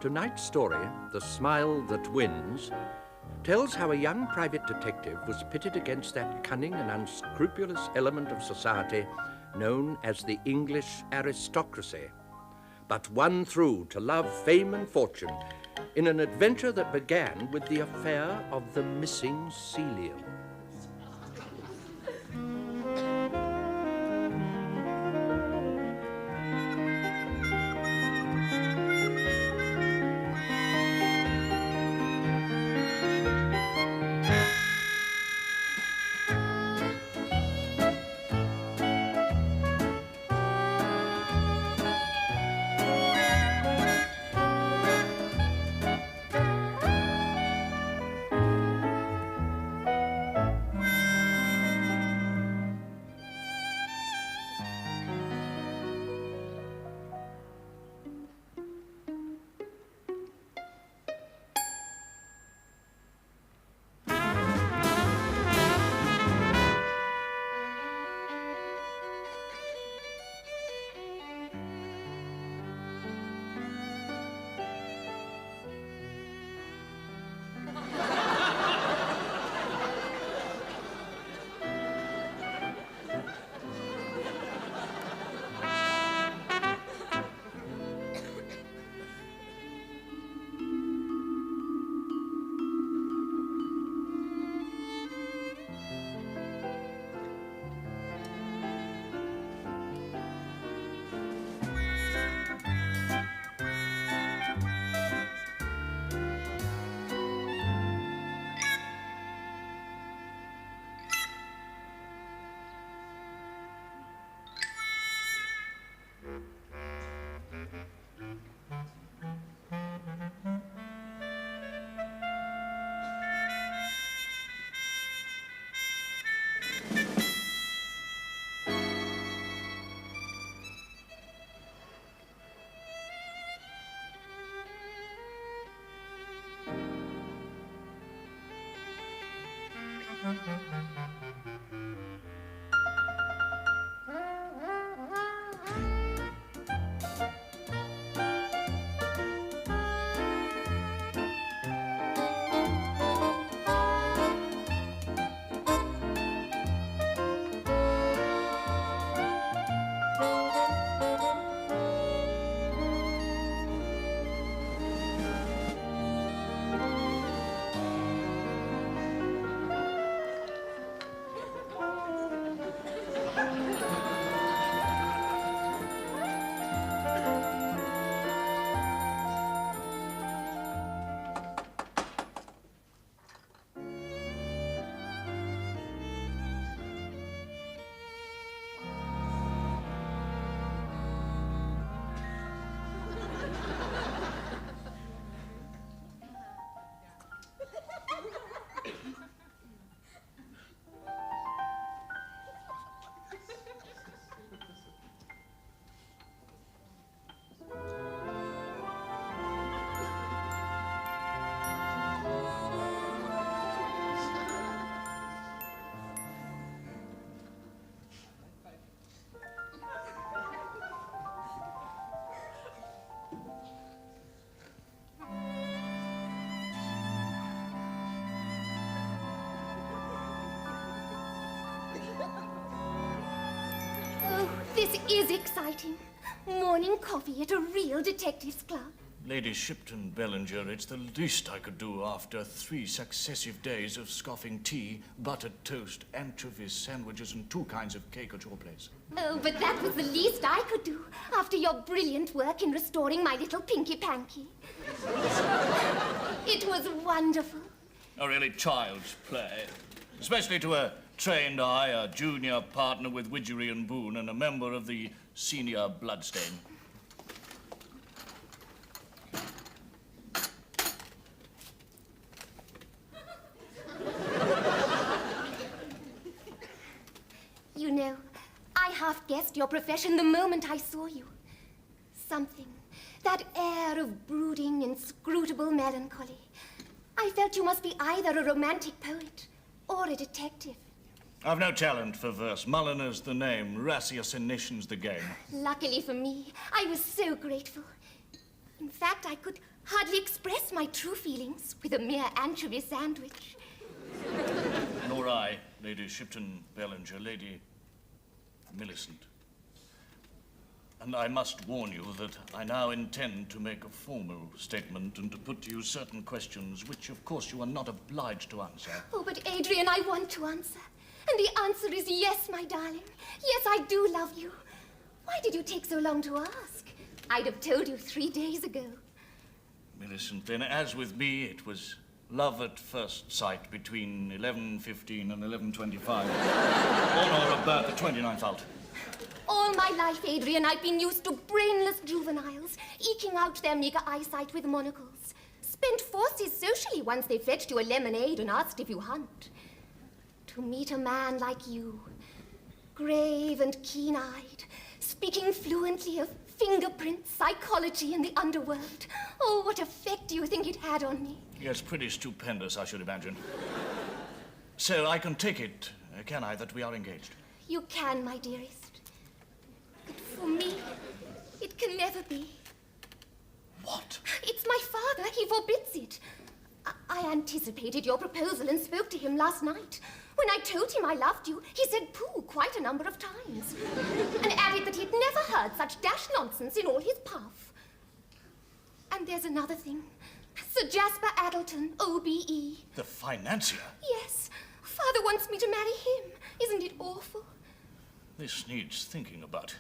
Tonight's story, The Smile That Wins, tells how a young private detective was pitted against that cunning and unscrupulous element of society known as the English aristocracy, but won through to love, fame, and fortune in an adventure that began with the affair of the missing Celia. This is exciting. Morning coffee at a real detectives club. Lady Shipton Bellinger, it's the least I could do after 3 successive days of scoffing tea, buttered toast, anchovies, sandwiches, and 2 kinds of cake at your place. Oh, but that was the least I could do after your brilliant work in restoring my little Pinky Panky. It was wonderful. A really child's play, especially to a trained eye, a junior partner with Widgery and Boone, and a member of the senior Bloodstain. You know, I half guessed your profession the moment I saw you. Something, that air of brooding, inscrutable melancholy. I felt you must be either a romantic poet or a detective. I've no talent for verse. Mulliner's the name, ratiocination the game. Luckily for me, I was so grateful. In fact, I could hardly express my true feelings with a mere anchovy sandwich. Nor I, Lady Shipton Bellinger, Lady Millicent. And I must warn you that I now intend to make a formal statement and to put to you certain questions which, of course, you are not obliged to answer. Oh, but Adrian, I want to answer. And the answer is yes, my darling. Yes, I do love you. Why did you take so long to ask? I'd have told you 3 days ago. Millicent, then, as with me, it was love at first sight between 11:15 and 11:25. On or about the 29th alt. All my life, Adrian, I've been used to brainless juveniles, eking out their meager eyesight with monocles. Spent forces socially once they fetched you a lemonade and asked if you hunt. To meet a man like you, grave and keen-eyed, speaking fluently of fingerprints, psychology, and the underworld. Oh, what effect do you think it had on me? Yes, pretty stupendous, I should imagine. So I can take it, can I, that we are engaged? You can, my dearest. But for me, it can never be. What? It's my father. He forbids it. I anticipated your proposal and spoke to him last night. When I told him I loved you, he said pooh quite a number of times. And added that he'd never heard such dash nonsense in all his puff. And there's another thing. Sir Jasper Addleton, OBE. The financier? Yes. Father wants me to marry him. Isn't it awful? This needs thinking about.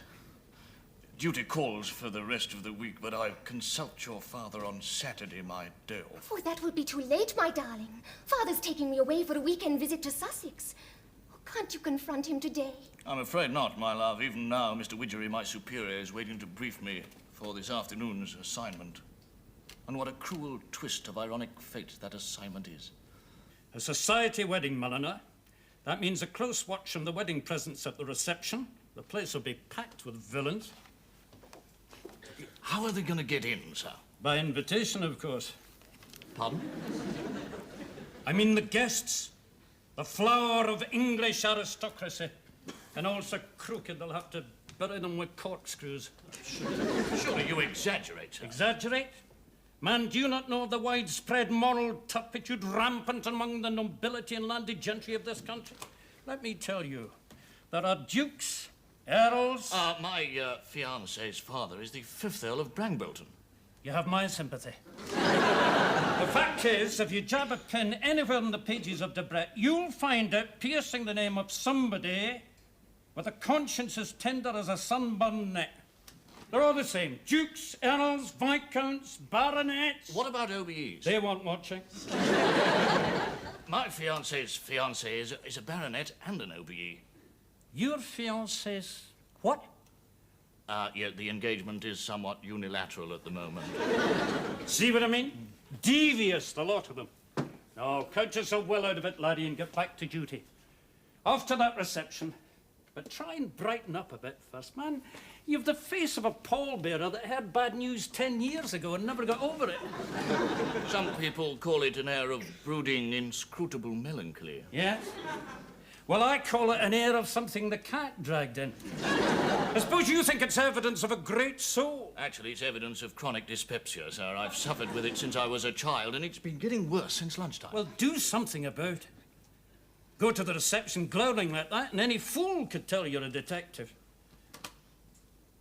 Duty calls for the rest of the week, but I'll consult your father on Saturday, my dear. Oh, that will be too late, my darling. Father's taking me away for a weekend visit to Sussex. Oh, can't you confront him today? I'm afraid not, my love. Even now, Mr. Widgery, my superior, is waiting to brief me for this afternoon's assignment. And what a cruel twist of ironic fate that assignment is. A society wedding, Milliner. That means a close watch on the wedding presents at the reception. The place will be packed with villains. How are they going to get in, sir? By invitation, of course. Pardon? I mean the guests. The flower of English aristocracy. And all so crooked they'll have to bury them with corkscrews. Surely you exaggerate, sir. Exaggerate? Man, do you not know of the widespread moral turpitude rampant among the nobility and landed gentry of this country? Let me tell you, there are dukes, earls... My fiancé's father is the 5th Earl of Brangbolton. You have my sympathy. The fact is, if you jab a pin anywhere in the pages of Debrett, you'll find it piercing the name of somebody with a conscience as tender as a sunburned neck. They're all the same. Dukes, earls, viscounts, baronets. What about OBEs? They want watching. My fiancé's fiancé is a baronet and an OBE. Your fiancé's what? Yeah, the engagement is somewhat unilateral at the moment. See what I mean? Devious, the lot of them. Now, count yourself well out of it, laddie, and get back to duty. Off to that reception. But try and brighten up a bit first, man. You've the face of a pallbearer that heard bad news 10 years ago and never got over it. Some people call it an air of brooding, inscrutable melancholy. Yes? Well, I call it an air of something the cat dragged in. I suppose you think it's evidence of a great soul. Actually, it's evidence of chronic dyspepsia, sir. I've suffered with it since I was a child, and it's been getting worse since lunchtime. Well, do something about it. Go to the reception glowering like that, and any fool could tell you're a detective.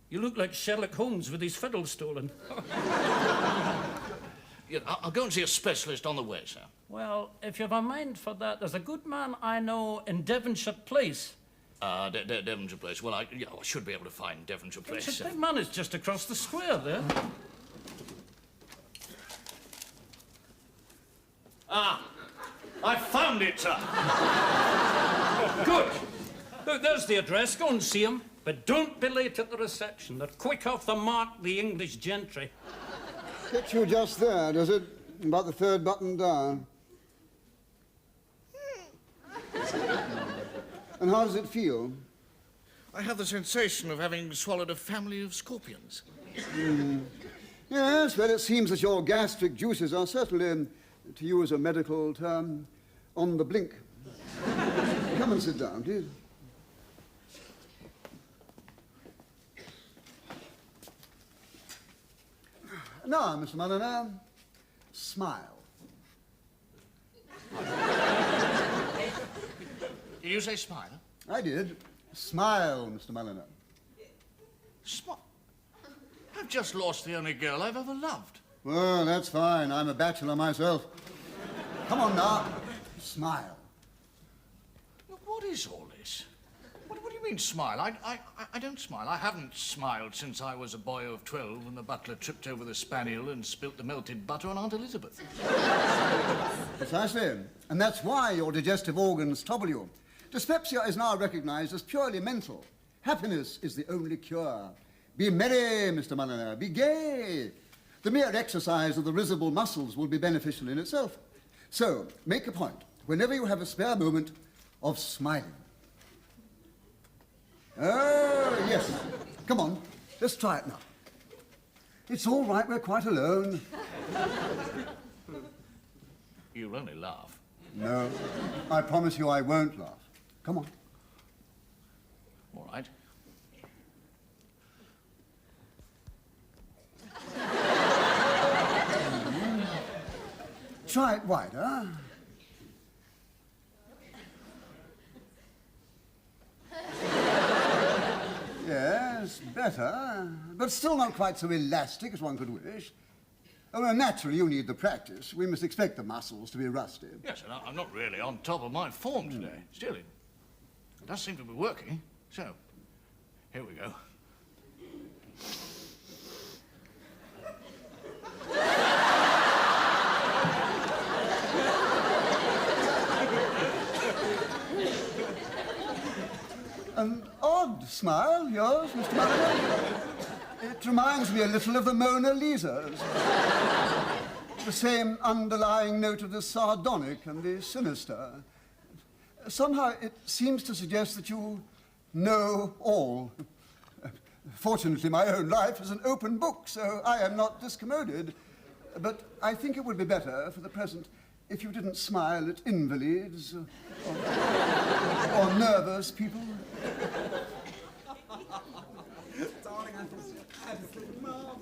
You look like Sherlock Holmes with his fiddle stolen. Yeah, I'll go and see a specialist on the way, sir. Well, if you've a mind for that, there's a good man I know in Devonshire Place. Devonshire Place. Well, I should be able to find Devonshire Place. It's a big man is just across the square there. I found it, sir. Good. Look, there's the address. Go and see him. But don't be late at the reception. They're quick off the mark, the English gentry. Hits you just there, does it? About the 3rd button down. And how does it feel? I have the sensation of having swallowed a family of scorpions. Yes, well, it seems that your gastric juices are certainly, to use a medical term, on the blink. Come and sit down, please. Now, Mr. Mulliner, smile. Did you say smile? I did. Smile, Mr. Mulliner. Smile? I've just lost the only girl I've ever loved. Well, that's fine. I'm a bachelor myself. Come on now. Smile. What is all this? What do you mean, smile? I don't smile. I haven't smiled since I was a boy of 12 and the butler tripped over the spaniel and spilt the melted butter on Aunt Elizabeth. Precisely. And that's why your digestive organs trouble you. Dyspepsia is now recognized as purely mental. Happiness is the only cure. Be merry, Mr. Mulliner. Be gay. The mere exercise of the risible muscles will be beneficial in itself. So, make a point, whenever you have a spare moment, of smiling. Oh, yes. Come on, let's try it now. It's all right, we're quite alone. You'll only laugh. No, I promise you I won't laugh. Come on. All right. Try it wider. Yes, better, but still not quite so elastic as one could wish. Oh, well, naturally, you need the practice. We must expect the muscles to be rusty. Yes, and I'm not really on top of my form today. Still, it does seem to be working. So, here we go. An odd smile, yours, Mr. Mulliner. It reminds me a little of the Mona Lisa's. The same underlying note of the sardonic and the sinister. Somehow it seems to suggest that you know all. Fortunately, my own life is an open book, so I am not discommoded. But I think it would be better, for the present, if you didn't smile at invalids or nervous people. Darling, I'm absolutely marvelous.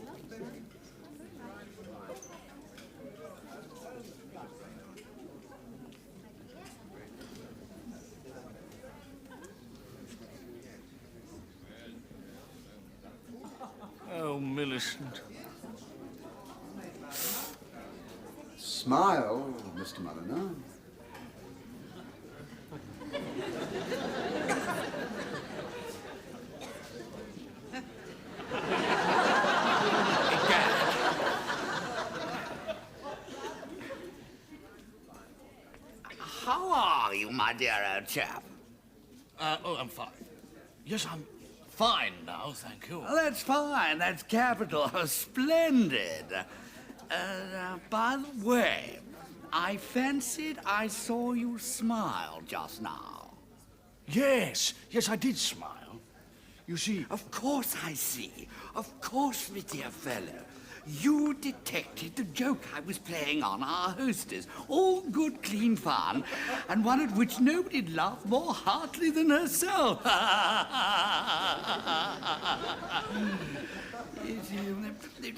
Oh, Millicent. Smile, Mr. Mulliner. How are you, my dear old chap? Oh, I'm fine. Yes, I'm fine now, thank you. Well, that's fine. That's capital. Splendid. By the way, I fancied I saw you smile just now. Yes, I did smile. You see... Of course I see. Of course, my dear fellow. You detected the joke I was playing on our hostess. All good, clean fun, and one at which nobody laughed more heartily than herself.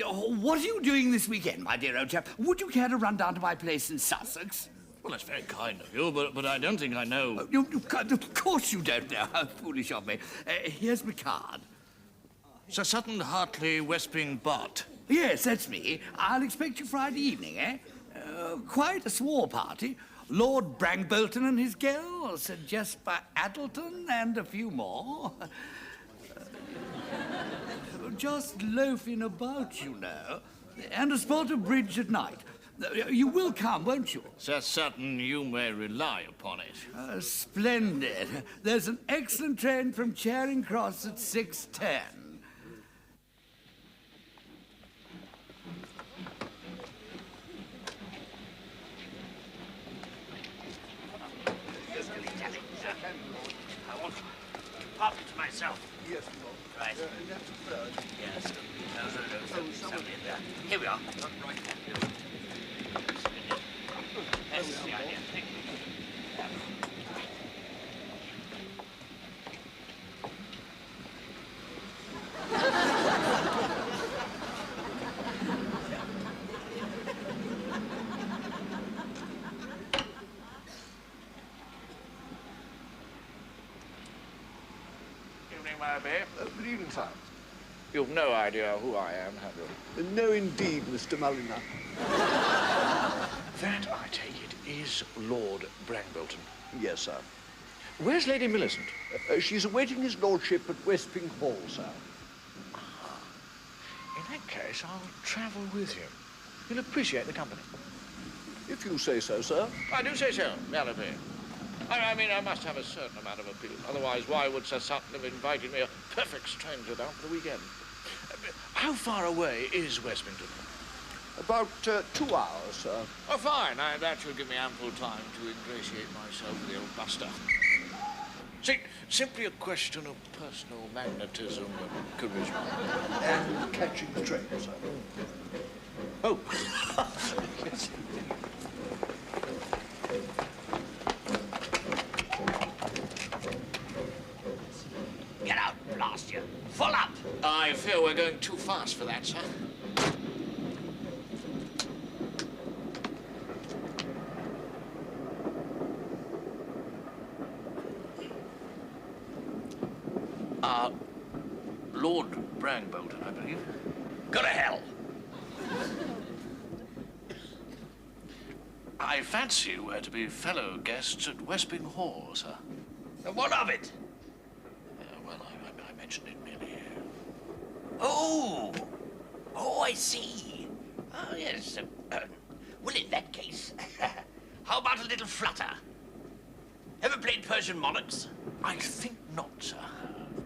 What are you doing this weekend, my dear old chap? Would you care to run down to my place in Sussex? Well, that's very kind of you, but I don't think I know... Of course you don't know. How foolish of me. Here's my card. Sir Sutton Hartley Westping Bott. Yes, that's me. I'll expect you Friday evening, eh? Quite a small party. Lord Brangbolton and his girl, Sir Jesper Addleton, and a few more. Just loafing about, you know. And a spot of bridge at night. You will come, won't you? Sir Sutton, you may rely upon it. Splendid. There's an excellent train from Charing Cross at 6:10. I want to pop it to myself. Yes, Right. Yes. No, somebody in there. Here we are. Right. That's the idea. Thank you. Marby. Good evening, sir. You've no idea who I am, have you? No, indeed, Mr. Mulliner. That, I take it, is Lord Brangbolton. Yes, sir. Where's Lady Millicent? She's awaiting his lordship at Westping Hall, sir. In that case, I'll travel with you. You'll appreciate the company. If you say so, sir. I do say so, Malaby. I mean, I must have a certain amount of appeal. Otherwise, why would Sir Sutton have invited me, a perfect stranger, down for the weekend? How far away is Westpington? About 2 hours, sir. Oh, fine. That should give me ample time to ingratiate myself with the old buster. See, simply a question of personal magnetism and charisma. And catching the train, sir. Oh. Yes. Get out, blast you. Full up. I fear we're going too fast for that, sir. Lord Brangbolton, I believe. Go to hell. I fancy we're to be fellow guests at Westping Hall, sir. And what of it? Well, I mentioned it merely. Oh, I see. Oh, yes. Well, in that case, how about a little flutter? Ever played Persian monarchs? I think not, sir.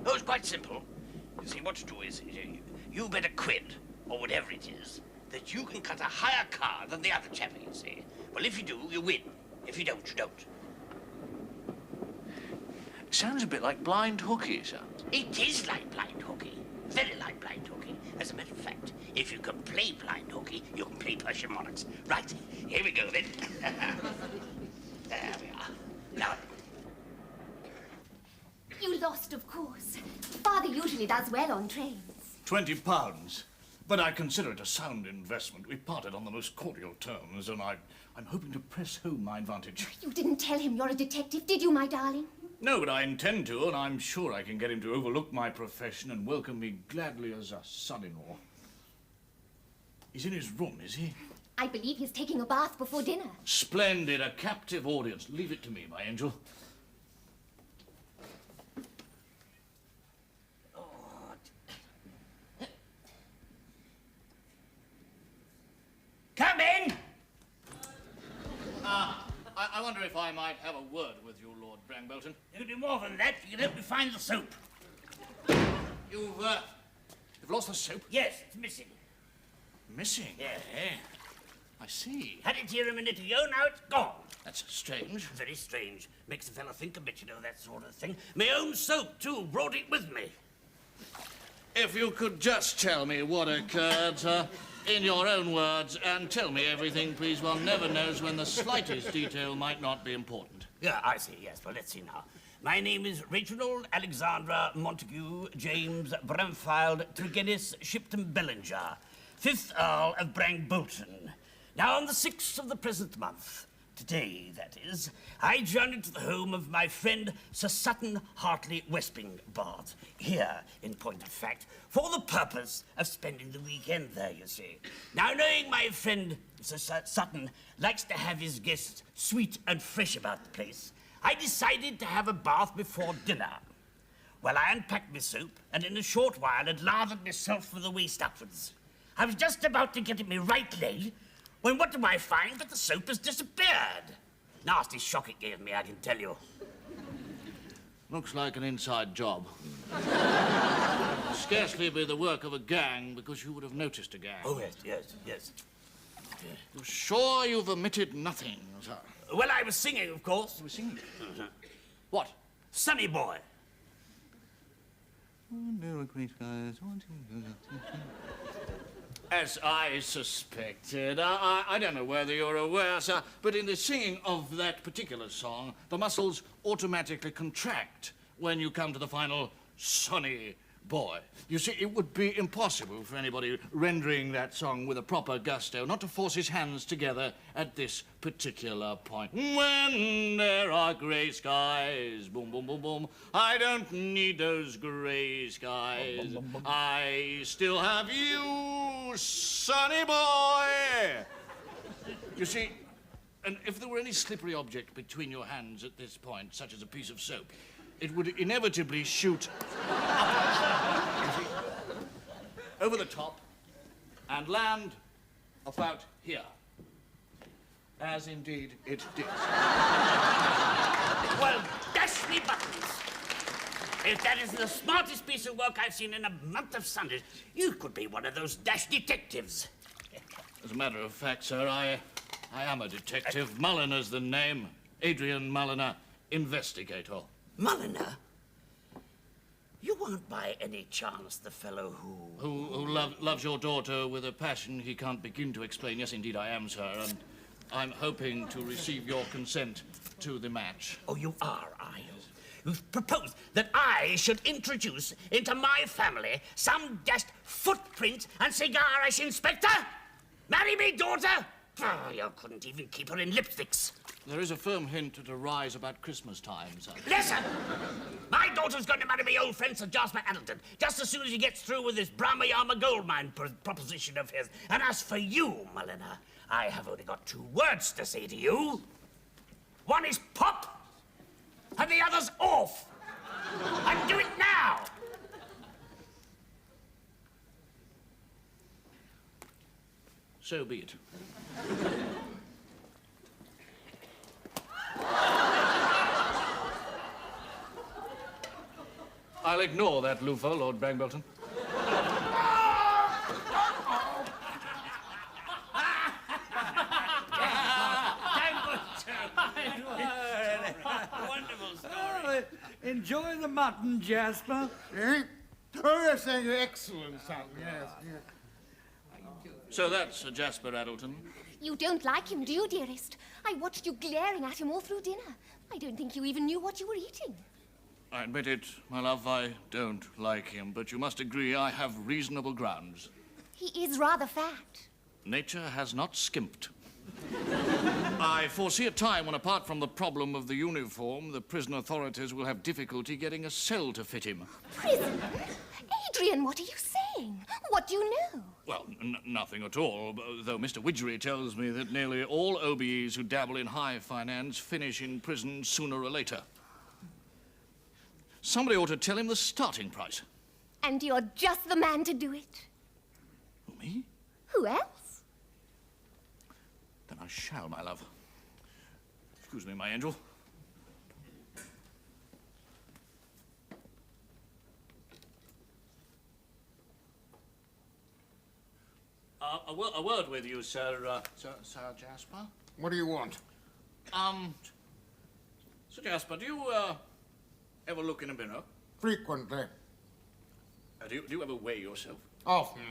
Oh, it's quite simple. You see, what you do is, you bet a quid, or whatever it is, that you can cut a higher card than the other chappie, you see. Well, if you do, you win. If you don't, you don't. Sounds a bit like blind hooky, sir. It is like blind hooky. Very like blind hooky. As a matter of fact, if you can play blind hooky, you can play Persian monarchs. Right, here we go then. There we are. Now, You lost, of course. Father usually does well on trains. £20. But I consider it a sound investment. We parted on the most cordial terms, and I'm hoping to press home my advantage. You didn't tell him you're a detective, did you, my darling? No, but I intend to, and I'm sure I can get him to overlook my profession and welcome me gladly as a son-in-law. He's in his room, is he? I believe he's taking a bath before dinner. Splendid, a captive audience. Leave it to me, my angel. come in! I wonder if I might have a word with you, Lord Brangbolton. You can do more than that. You can help me find the soap. You've lost the soap? Yes, it's missing. Missing? Yeah. I see. Had it here a minute ago, now it's gone. That's strange. Very strange. Makes a fella think a bit, you know, that sort of thing. My own soap, too. Brought it with me. If you could just tell me what occurred, sir, in your own words, and tell me everything, please. One never knows when the slightest detail might not be important. Yeah, I see, yes. Well, let's see now. My name is Reginald Alexandra Montague James Bramfield Tregennis Shipton Bellinger, 5th Earl of Brangbolton. Now, on the 6th of the present month, today, that is, I journeyed to the home of my friend Sir Sutton Hartley Westping Bard, here, in point of fact, for the purpose of spending the weekend there, you see. Now, knowing my friend Sir Sutton likes to have his guests sweet and fresh about the place, I decided to have a bath before dinner. Well, I unpacked my soap, and in a short while had lathered myself from the waist upwards. I was just about to get at my right leg, when what do I find but the soap has disappeared? Nasty shock it gave me, I can tell you. Looks like an inside job. Scarcely be the work of a gang, because you would have noticed a gang. Oh, yes. You're sure you've omitted nothing, sir? Well, I was singing, of course. You were singing? What? Sonny Boy. As I suspected. I don't know whether you're aware, sir, but in the singing of that particular song, the muscles automatically contract when you come to the final Sonny boy. You see, it would be impossible for anybody rendering that song with a proper gusto not to force his hands together at this particular point. When there are grey skies, boom, boom, boom, boom, I don't need those grey skies. Boom, boom, boom, boom. I still have you, sonny boy. You see, and if there were any slippery object between your hands at this point, such as a piece of soap, it would inevitably shoot upwards, you see, over the top and land about here, as indeed it did. Well, dash me buttons. If that isn't the smartest piece of work I've seen in a month of Sundays, you could be one of those dash detectives. As a matter of fact, sir, I am a detective. Mulliner's the name. Adrian Mulliner, investigator. Mulliner? You aren't by any chance the fellow who loves your daughter with a passion he can't begin to explain. Yes, indeed, I am, sir, and I'm hoping to receive your consent to the match. Oh, you are you? You've proposed that I should introduce into my family some dashed footprint and cigar-ash inspector? Marry me, daughter? Oh, you couldn't even keep her in lipsticks. There is a firm hint at a rise about Christmas time, sir. Listen! My daughter's going to marry my old friend Sir Jasper Addleton just as soon as he gets through with this Brahmayama gold mine proposition of his. And as for you, Mulliner, I have only got 2 words to say to you. One is pop, and the other's off. And do it now! So be it. I'll ignore that loofah, Lord Brangbelton. Wonderful story. Enjoy the mutton, Jasper. Eh? Oh, yes, thank you. Excellent, son. Yes, yes. So that's Sir Jasper Addleton. You don't like him, do you, dearest? I watched you glaring at him all through dinner. I don't think you even knew what you were eating. I admit it, my love, I don't like him, but you must agree I have reasonable grounds. He is rather fat. Nature has not skimped. I foresee a time when, apart from the problem of the uniform, the prison authorities will have difficulty getting a cell to fit him. Prison? Adrian, what are you saying? What do you know? Well, nothing at all, though Mr. Widgery tells me that nearly all OBEs who dabble in high finance finish in prison sooner or later. Somebody ought to tell him the starting price. And you're just the man to do it. Who, me? Who else? Then I shall, my love. Excuse me, my angel. A word with you, Sir Jasper. What do you want? Sir Jasper, do you, ever look in a mirror? Frequently. Do you ever weigh yourself? Often.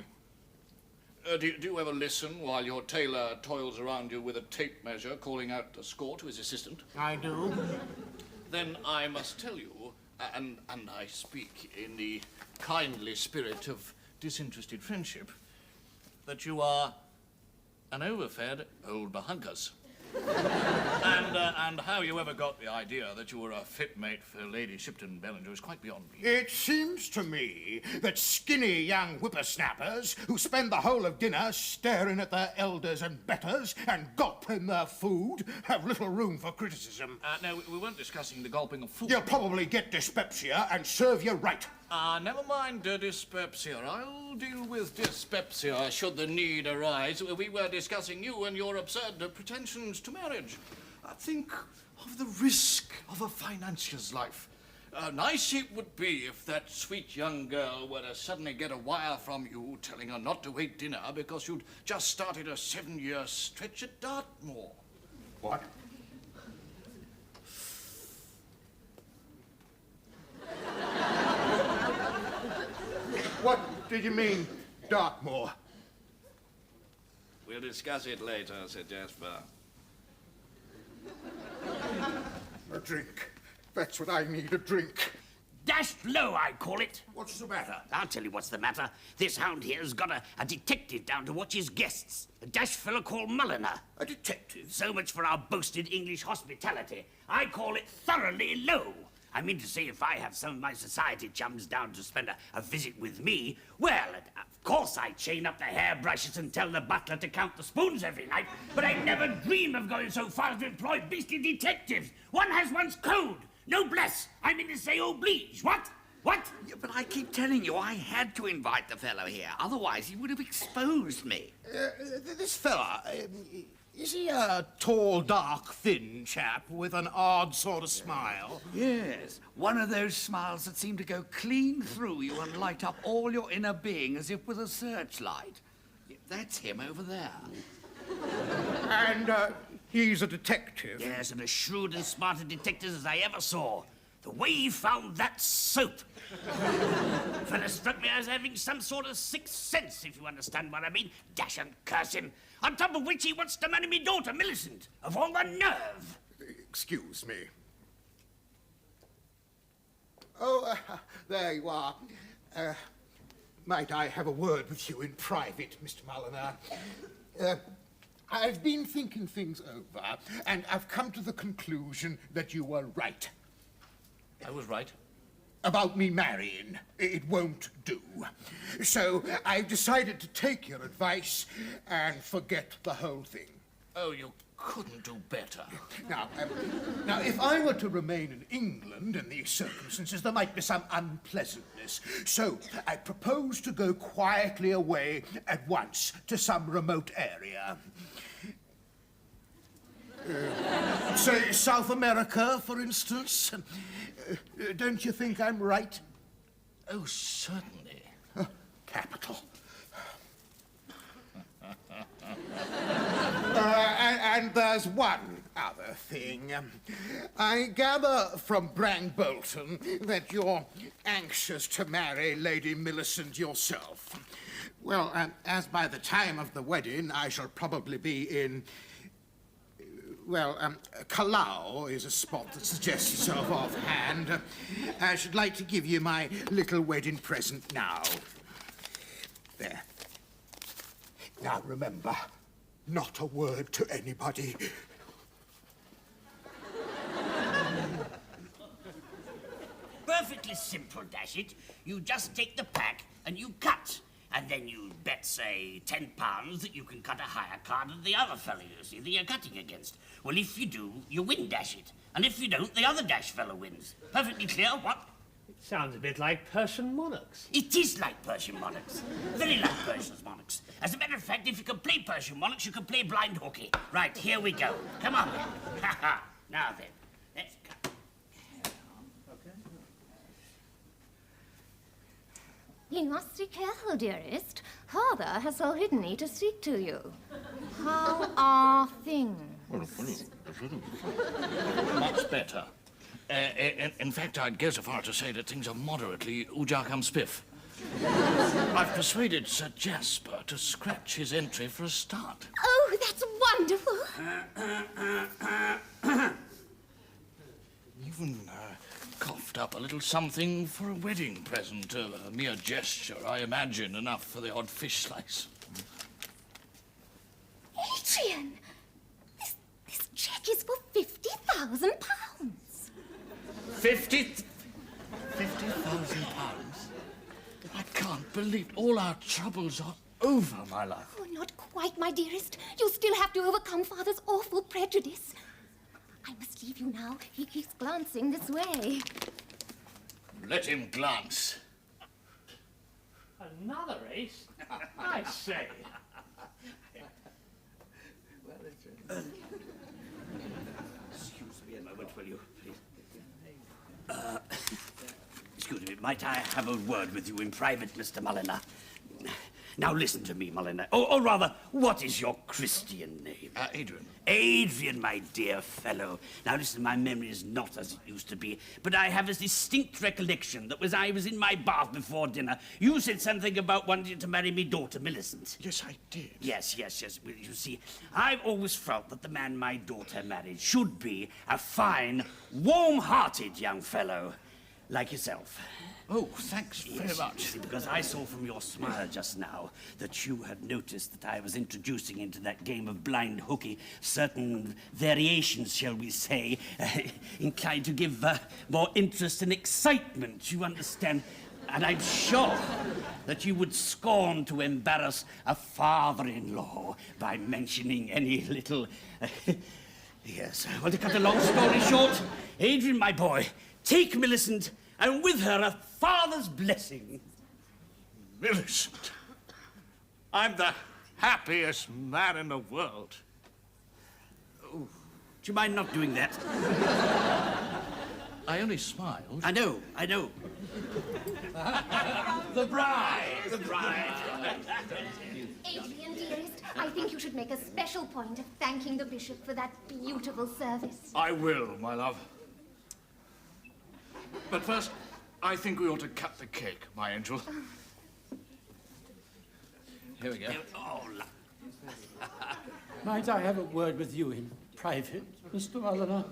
Do you ever listen while your tailor toils around you with a tape measure, calling out a score to his assistant? I do. Then I must tell you, and I speak in the kindly spirit of disinterested friendship, that you are an overfed old bahunkus. And how you ever got the idea that you were a fit mate for Lady Shipton Bellinger is quite beyond me. It seems to me that skinny young whippersnappers who spend the whole of dinner staring at their elders and betters and gulping their food have little room for criticism. No, we weren't discussing the gulping of food. You'll probably get dyspepsia and serve you right. Never mind dyspepsia. I'll deal with dyspepsia should the need arise. We were discussing you and your absurd pretensions to marriage. Think of the risk of a financier's life. Nice it would be if that sweet young girl were to suddenly get a wire from you telling her not to wait dinner because you'd just started a 7-year stretch at Dartmoor. What? What did you mean, Dartmoor? We'll discuss it later, Sir Jasper. A drink. That's what I need, a drink. Dashed low, I call it. What's the matter? I'll tell you what's the matter. This hound here's got a detective down to watch his guests. A dash fellow called Mulliner. A detective? So much for our boasted English hospitality. I call it thoroughly low. I mean to say, if I have some of my society chums down to spend a visit with me, well, of course I chain up the hairbrushes and tell the butler to count the spoons every night, but I'd never dream of going so far as to employ beastly detectives. One has one's code. Noblesse. I mean to say oblige. What? What? Yeah, but I keep telling you, I had to invite the fellow here. Otherwise, he would have exposed me. This fella, is he a tall, dark, thin chap with an odd sort of smile? Yes, one of those smiles that seem to go clean through you and light up all your inner being as if with a searchlight. That's him over there. And he's a detective? Yes, and as shrewd and smart a detective as I ever saw. The way he found that soap. Fella struck me as having some sort of sixth sense, if you understand what I mean. Dash and curse him. On top of which he wants to marry me daughter, Millicent. Of all the nerve. Excuse me. Oh, there you are. Might I have a word with you in private, Mr. Mulliner? I've been thinking things over, and I've come to the conclusion that you were right. I was right. About me marrying. It won't do. So I've decided to take your advice and forget the whole thing. Oh, you couldn't do better. Now, if I were to remain in England in these circumstances, there might be some unpleasantness. So I propose to go quietly away at once to some remote area. Say, South America, for instance. Don't you think I'm right? Oh, certainly. Capital. And there's one other thing. I gather from Brang Bolton that you're anxious to marry Lady Millicent yourself. Well, as by the time of the wedding, I shall probably be in... Well, Kalau is a spot that suggests itself offhand. I should like to give you my little wedding present now. There. Now, remember, not a word to anybody. Perfectly simple, dash it. You just take the pack and you cut. And then you bet, say, £10 that you can cut a higher card than the other fellow you see that you're cutting against. Well, if you do, you win, dash it. And if you don't, the other dash fellow wins. Perfectly clear, what? It sounds a bit like Persian monarchs. It is like Persian monarchs. Very like Persian monarchs. As a matter of fact, if you can play Persian monarchs, you can play blind hockey. Right, here we go. Come on, then. Ha ha. Now then, let's cut. You must be careful, dearest. Father has forbidden me to speak to you. How are things? Much better. In fact, I'd go so far as to say that things are moderately ujakam spiff. I've persuaded Sir Jasper to scratch his entry for a start. Oh, that's wonderful. Even coughed up a little something for a wedding present. A mere gesture, I imagine, enough for the odd fish slice. Adrian, this cheque is for £50,000. 50,000 pounds? I can't believe all our troubles are over, my love. Oh, not quite, my dearest. You still have to overcome Father's awful prejudice. I must leave you now. He keeps glancing this way. Let him glance. Another ace? I say. Excuse me a moment, will you, please? Excuse me, might I have a word with you in private, Mr. Mulliner? Now listen to me, Mulliner. Or rather, what is your Christian name? Adrian. Adrian, my dear fellow. Now listen, my memory is not as it used to be, but I have a distinct recollection that I was in my bath before dinner. You said something about wanting to marry me daughter, Millicent. Yes, I did. Yes. Well, you see, I've always felt that the man my daughter married should be a fine, warm-hearted young fellow. like yourself. Oh, thanks very much. Because I saw from your smile just now that you had noticed that I was introducing into that game of blind hooky certain variations, shall we say, inclined to give more interest and excitement, you understand? And I'm sure that you would scorn to embarrass a father-in-law by mentioning any little... Yes, well, to cut a long story short, Adrian, my boy, take Millicent and with her a father's blessing. Millicent, I'm the happiest man in the world. Oh, do you mind not doing that? I only smiled. I know. The bride! The bride! Adrian, dearest, I think you should make a special point of thanking the bishop for that beautiful service. I will, my love. But first, I think we ought to cut the cake, my angel. Here we go. Might I have a word with you in private, Mr. Mulliner?